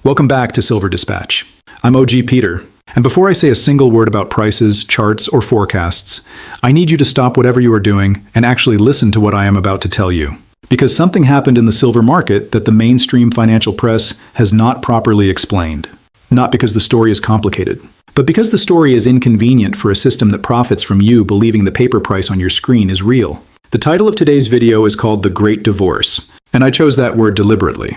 Welcome back to Silver Dispatch. I'm OG Peter, and before I say a single word about prices, charts, or forecasts, I need you to stop whatever you are doing and actually listen to what I am about to tell you. Because something happened in the silver market that the mainstream financial press has not properly explained. Not because the story is complicated, but because the story is inconvenient for a system that profits from you believing the paper price on your screen is real. The title of today's video is called The Great Divorce, and I chose that word deliberately.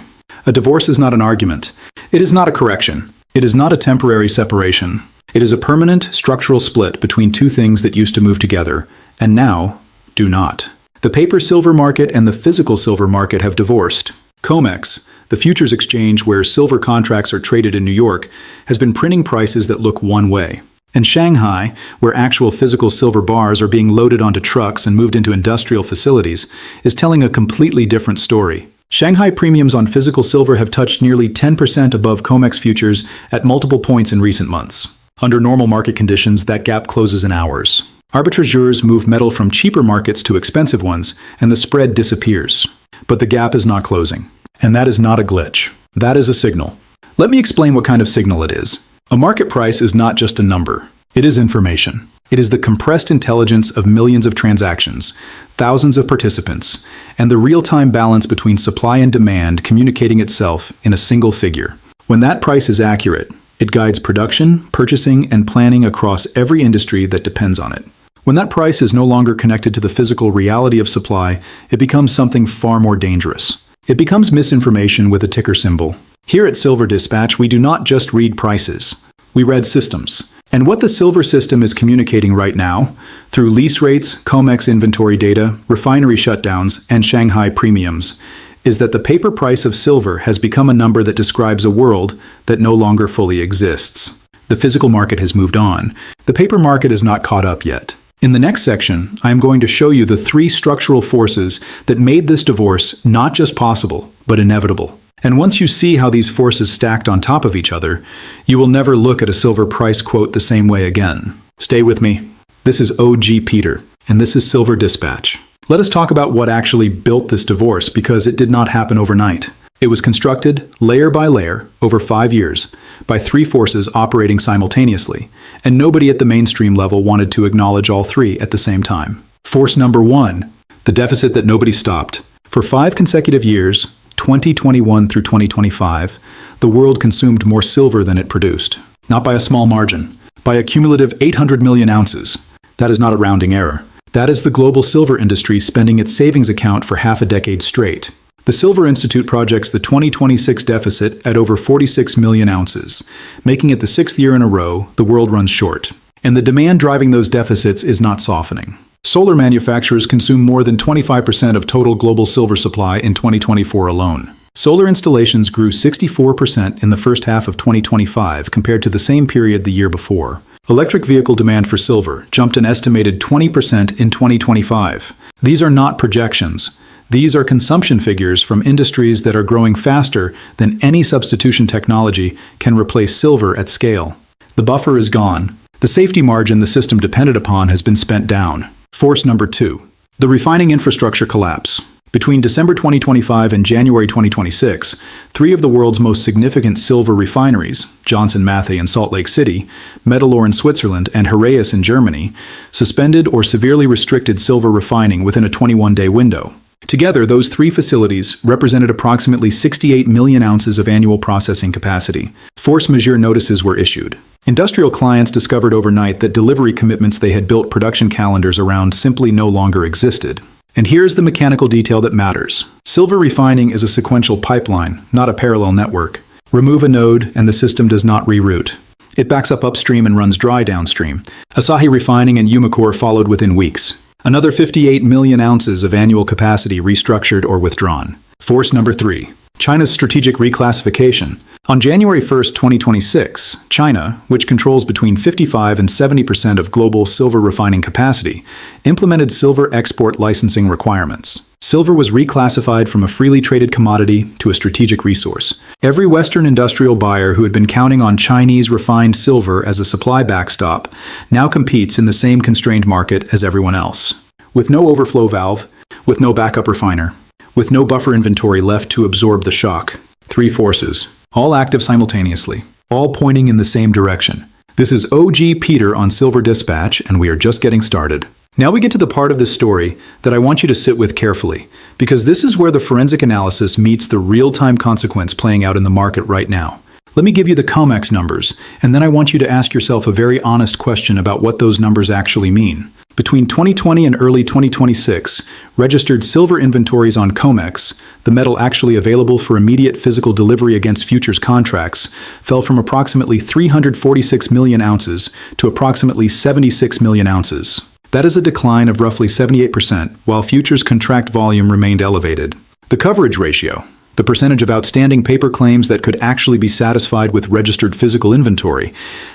A divorce is not an argument. It is not a correction. It is not a temporary separation. It is a permanent, structural split between two things that used to move together, and now do not. The paper silver market and the physical silver market have divorced. COMEX, the futures exchange where silver contracts are traded in New York, has been printing prices that look one way. And Shanghai, where actual physical silver bars are being loaded onto trucks and moved into industrial facilities, is telling a completely different story. Shanghai premiums on physical silver have touched nearly 10% above COMEX futures at multiple points in recent months. Under normal market conditions, that gap closes in hours. Arbitrageurs move metal from cheaper markets to expensive ones, and the spread disappears. But the gap is not closing. And that is not a glitch. That is a signal. Let me explain what kind of signal it is. A market price is not just a number. It is information. It is the compressed intelligence of millions of transactions, thousands of participants, and the real-time balance between supply and demand communicating itself in a single figure. When that price is accurate, it guides production, purchasing, and planning across every industry that depends on it. When that price is no longer connected to the physical reality of supply, it becomes something far more dangerous. It becomes misinformation with a ticker symbol. Here at Silver Dispatch, we do not just read prices. We read systems. And what the silver system is communicating right now, through lease rates, COMEX inventory data, refinery shutdowns, and Shanghai premiums, is that the paper price of silver has become a number that describes a world that no longer fully exists. The physical market has moved on. The paper market is not caught up yet. In the next section, I am going to show you the three structural forces that made this divorce not just possible, but inevitable. And once you see how these forces stacked on top of each other, you will never look at a silver price quote the same way again. Stay with me. This is OG Peter, and this is Silver Dispatch. Let us talk about what actually built this divorce, because it did not happen overnight. It was constructed, layer by layer, over 5 years, by three forces operating simultaneously, and nobody at the mainstream level wanted to acknowledge all three at the same time. Force number one, the deficit that nobody stopped. For 5 consecutive years, 2021 through 2025, the world consumed more silver than it produced. Not by a small margin, by a cumulative 800 million ounces. That is not a rounding error. That is the global silver industry spending its savings account for half a decade straight. The Silver Institute projects the 2026 deficit at over 46 million ounces, making it the 6th year in a row the world runs short. And the demand driving those deficits is not softening. Solar manufacturers consume more than 25% of total global silver supply in 2024 alone. Solar installations grew 64% in the first half of 2025 compared to the same period the year before. Electric vehicle demand for silver jumped an estimated 20% in 2025. These are not projections. These are consumption figures from industries that are growing faster than any substitution technology can replace silver at scale. The buffer is gone. The safety margin the system depended upon has been spent down. Force number two, the refining infrastructure collapse. Between December 2025 and January 2026, 3 of the world's most significant silver refineries, Johnson Matthey in Salt Lake City, Metalor in Switzerland, and Heraeus in Germany, suspended or severely restricted silver refining within a 21-day window. Together, those 3 facilities represented approximately 68 million ounces of annual processing capacity. Force majeure notices were issued. Industrial clients discovered overnight that delivery commitments they had built production calendars around simply no longer existed. And here's the mechanical detail that matters. Silver refining is a sequential pipeline, not a parallel network. Remove a node and the system does not reroute. It backs up upstream and runs dry downstream. Asahi Refining and Umicore followed within weeks. Another 58 million ounces of annual capacity restructured or withdrawn. Force number 3, China's strategic reclassification. On January 1, 2026, China, which controls between 55 and 70% of global silver refining capacity, implemented silver export licensing requirements. Silver was reclassified from a freely traded commodity to a strategic resource. Every Western industrial buyer who had been counting on Chinese refined silver as a supply backstop now competes in the same constrained market as everyone else. With no overflow valve, with no backup refiner, with no buffer inventory left to absorb the shock. 3 forces, all active simultaneously, all pointing in the same direction. This is OG Peter on Silver Dispatch, and we are just getting started. Now we get to the part of this story that I want you to sit with carefully, because this is where the forensic analysis meets the real-time consequence playing out in the market right now. Let me give you the COMEX numbers, and then I want you to ask yourself a very honest question about what those numbers actually mean. Between 2020 and early 2026, registered silver inventories on COMEX, the metal actually available for immediate physical delivery against futures contracts, fell from approximately 346 million ounces to approximately 76 million ounces. That is a decline of roughly 78%, while futures contract volume remained elevated. The coverage ratio, the percentage of outstanding paper claims that could actually be satisfied with registered physical inventory,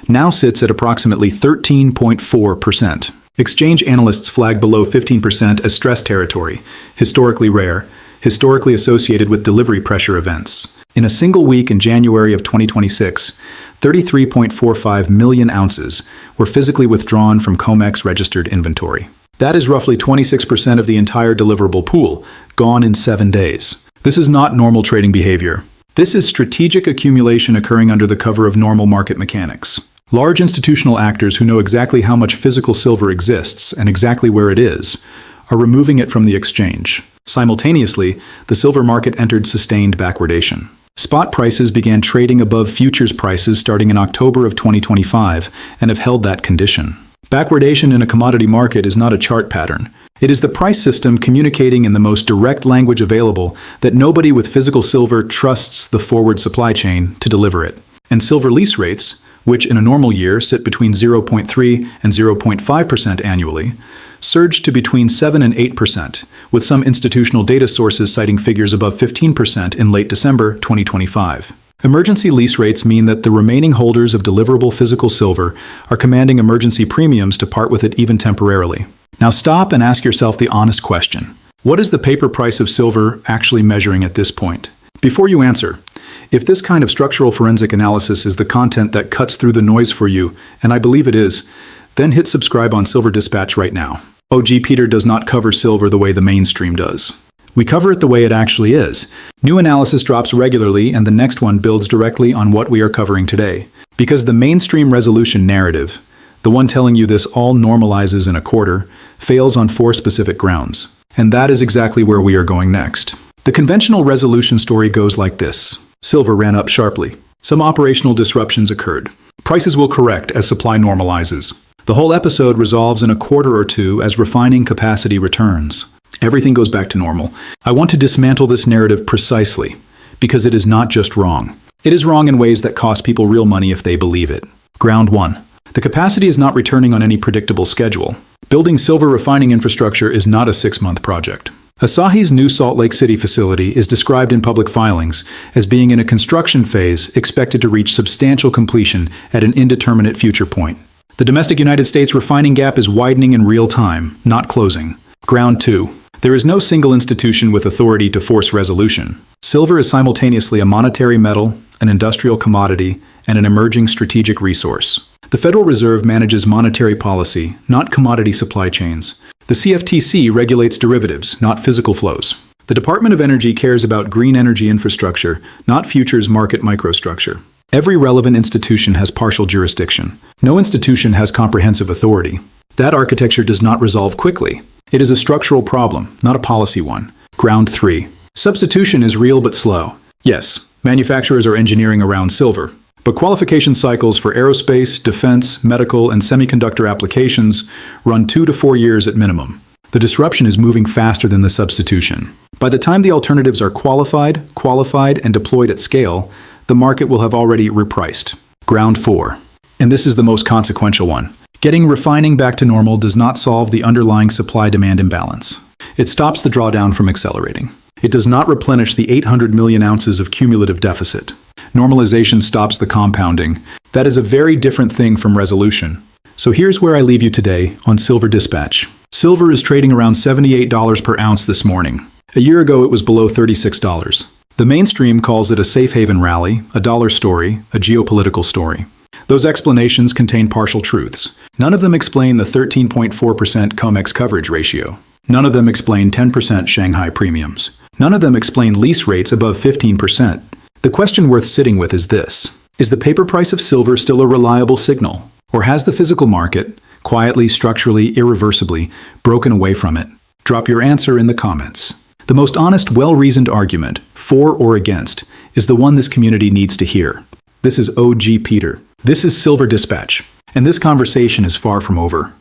now sits at approximately 13.4%. Exchange analysts flag below 15% as stress territory, historically rare, historically associated with delivery pressure events. In a single week in January of 2026, 33.45 million ounces were physically withdrawn from COMEX registered inventory. That is roughly 26% of the entire deliverable pool, gone in 7 days. This is not normal trading behavior. This is strategic accumulation occurring under the cover of normal market mechanics. Large institutional actors who know exactly how much physical silver exists and exactly where it is are removing it from the exchange. Simultaneously, the silver market entered sustained backwardation. Spot prices began trading above futures prices starting in October of 2025 and have held that condition. Backwardation in a commodity market is not a chart pattern. It is the price system communicating in the most direct language available that nobody with physical silver trusts the forward supply chain to deliver it. And silver lease rates, which in a normal year sit between 0.3 and 0.5% annually, surged to between 7 and 8%, with some institutional data sources citing figures above 15% in late December 2025. Emergency lease rates mean that the remaining holders of deliverable physical silver are commanding emergency premiums to part with it even temporarily. Now stop and ask yourself the honest question. What is the paper price of silver actually measuring at this point? Before you answer, if this kind of structural forensic analysis is the content that cuts through the noise for you, and I believe it is, then hit subscribe on Silver Dispatch right now. OG Peter does not cover silver the way the mainstream does. We cover it the way it actually is. New analysis drops regularly, and the next one builds directly on what we are covering today. Because the mainstream resolution narrative, the one telling you this all normalizes in a quarter, fails on 4 specific grounds. And that is exactly where we are going next. The conventional resolution story goes like this. Silver ran up sharply. Some operational disruptions occurred. Prices will correct as supply normalizes. The whole episode resolves in a quarter or two as refining capacity returns. Everything goes back to normal. I want to dismantle this narrative precisely, because it is not just wrong. It is wrong in ways that cost people real money if they believe it. Ground 1. The capacity is not returning on any predictable schedule. Building silver refining infrastructure is not a 6-month project. Asahi's new Salt Lake City facility is described in public filings as being in a construction phase expected to reach substantial completion at an indeterminate future point. The domestic United States refining gap is widening in real time, not closing. Ground 2. There is no single institution with authority to force resolution. Silver is simultaneously a monetary metal, an industrial commodity, and an emerging strategic resource. The Federal Reserve manages monetary policy, not commodity supply chains. The CFTC regulates derivatives, not physical flows. The Department of Energy cares about green energy infrastructure, not futures market microstructure. Every relevant institution has partial jurisdiction. No institution has comprehensive authority. That architecture does not resolve quickly. It is a structural problem, not a policy one. Ground 3. Substitution is real but slow. Yes, manufacturers are engineering around silver. But qualification cycles for aerospace, defense, medical, and semiconductor applications run 2 to 4 years at minimum. The disruption is moving faster than the substitution. By the time the alternatives are qualified, and deployed at scale, the market will have already repriced. Ground 4. And this is the most consequential one. Getting refining back to normal does not solve the underlying supply-demand imbalance. It stops the drawdown from accelerating. It does not replenish the 800 million ounces of cumulative deficit. Normalization stops the compounding. That is a very different thing from resolution. So here's where I leave you today on Silver Dispatch. Silver is trading around $78 per ounce this morning. A year ago, it was below $36. The mainstream calls it a safe haven rally, a dollar story, a geopolitical story. Those explanations contain partial truths. None of them explain the 13.4% COMEX coverage ratio. None of them explain 10% Shanghai premiums. None of them explain lease rates above 15%. The question worth sitting with is this: is the paper price of silver still a reliable signal? Or has the physical market, quietly, structurally, irreversibly, broken away from it? Drop your answer in the comments. The most honest, well-reasoned argument, for or against, is the one this community needs to hear. This is OG Peter. This is Silver Dispatch. And this conversation is far from over.